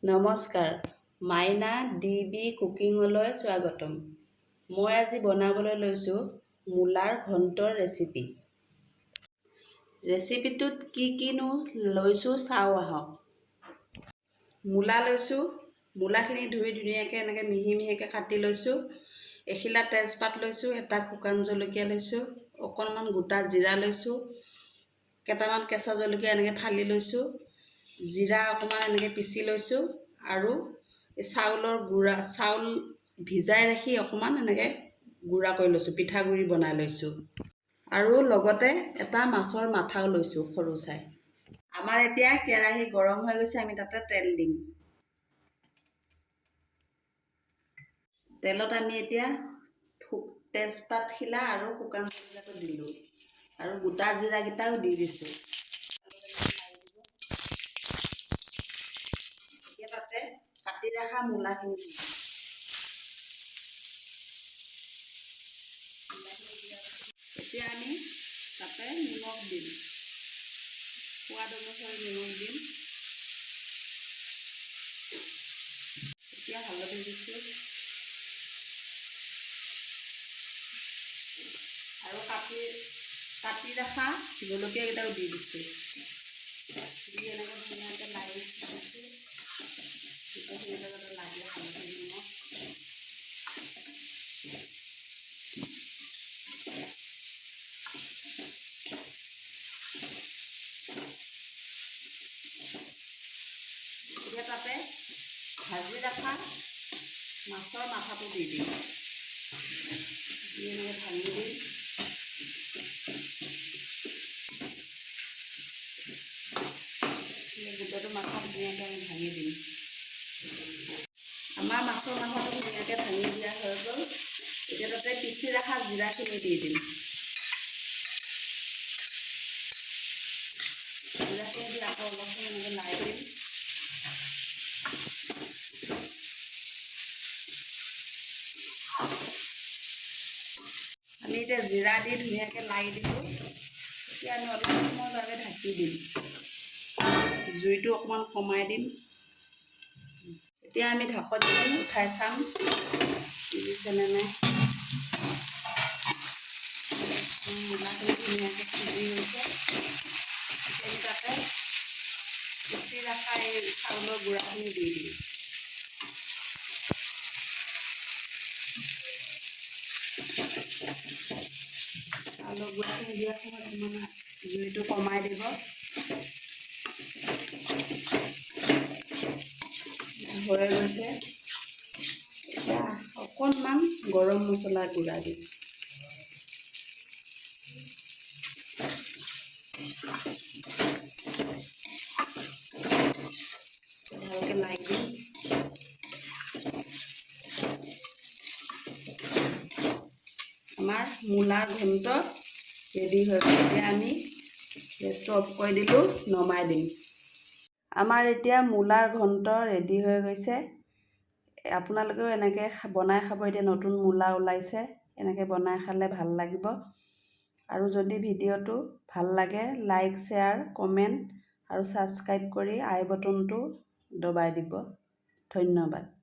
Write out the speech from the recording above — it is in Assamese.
নমস্কাৰ, মাইনা DB কুকিঙলৈ স্বাগতম। মই আজি বনাবলৈ লৈছোঁ মূলাৰ ঘণ্টৰ ৰেচিপি। ৰেচিপিটোত কিনো লৈছোঁ চাওঁ আহক। মূলা লৈছোঁ, মূলাখিনি ধুই ধুনীয়াকৈ এনেকৈ মিহি মিহিকৈ কাটি লৈছোঁ। এখিলা তেজপাত লৈছোঁ, এটা শুকান জলকীয়া লৈছোঁ, অকণমান গোটা জিৰা লৈছোঁ, কেইটামান কেঁচা জলকীয়া এনেকৈ ফালি লৈছোঁ, জিৰা অকণমান এনেকৈ পিচি লৈছোঁ আৰু এই চাউল ভিজাই ৰাখি অকণমান এনেকৈ গুড়া কৰি লৈছোঁ, পিঠাগুড়ি বনাই লৈছোঁ আৰু লগতে এটা মাছৰ মাথাও লৈছোঁ সৰু চাই। আমাৰ এতিয়া কেৰাহী গৰম হৈ গৈছে, আমি তাতে তেল দিম। তেলত আমি এতিয়া তেজপাতখিলা আৰু শুকান জলকীয়াটো দিলোঁ আৰু গোটা জিৰাকেইটাও দি দিছোঁ। এতিয়া তাতে কাটি ৰখা মূলাখিনি দিম। এতিয়া আমি তাতে নিমখ দিম, সোৱাদ অনুসৰি নিমখ দিম। এতিয়া হালধি দিছোঁ আৰু কাটি ৰখা জলকীয়াকেইটাও দি দিছোঁ। দি এনেকৈ ধুনীয়াকৈ লাৰি দিছোঁ, গোটেইখিনি যাতে লাগে হালধি নিমখ। এতিয়া তাতে ভাজি ৰখা মাছৰ মাথাটো দি দিম, দি এনেকৈ ভাঙি দিম। গোটেইটো মাথা ধুনীয়াকৈ আমি ভাঙি দিম। আমাৰ মাছৰ মাথাটো ধুনীয়াকৈ ভাঙি দিয়া হৈ গ'ল। এতিয়া তাতে পিচি ৰখা জিৰাখিনি দি দিম। জিৰাখিনি দি আকৌ অলপ সময় এনেকৈ লাৰি দিম। আমি এতিয়া জিৰা দি ধুনীয়াকৈ লাৰি দিলোঁ। এতিয়া আমি অলপ সময়ৰ বাবে ঢাকি দিম, জুইটো অকণমান কমাই দিম। এতিয়া আমি ঢাকনিখন উঠাই চাম সিজিছেনে নাই। মূলাখিনি ধুনীয়াকৈ সিজি গৈছে। এতিয়া তাতে পিচি ৰখা এই চাউলৰ গুড়াখিনি দি দিম। চাউলৰ গুড়াখিনি দিয়াৰ সময়ত মানে জুইটো কমাই দিব। হৈ গৈছে। এতিয়া অকণমান গৰম মছলা গুড়া দিম। ভালকৈ লাৰি দিম। আমাৰ মূলাৰ ঘণ্ট ৰেডি হৈ গ'ল। এতিয়া আমি গেছটো অফ কৰি দিলোঁ, নমাই দিম। আমাৰ এতিয়া মূলাৰ ঘণ্ট ৰেডি হৈ গৈছে। আপোনালোকেও এনেকৈ বনাই খাব। এতিয়া নতুন মূলা ওলাইছে, এনেকৈ বনাই খালে ভাল লাগিব। আৰু যদি ভিডিঅ'টো ভাল লাগে, লাইক, শ্বেয়াৰ, কমেণ্ট আৰু ছাবস্ক্ৰাইব কৰি আই বটনটো দবাই দিব। ধন্যবাদ।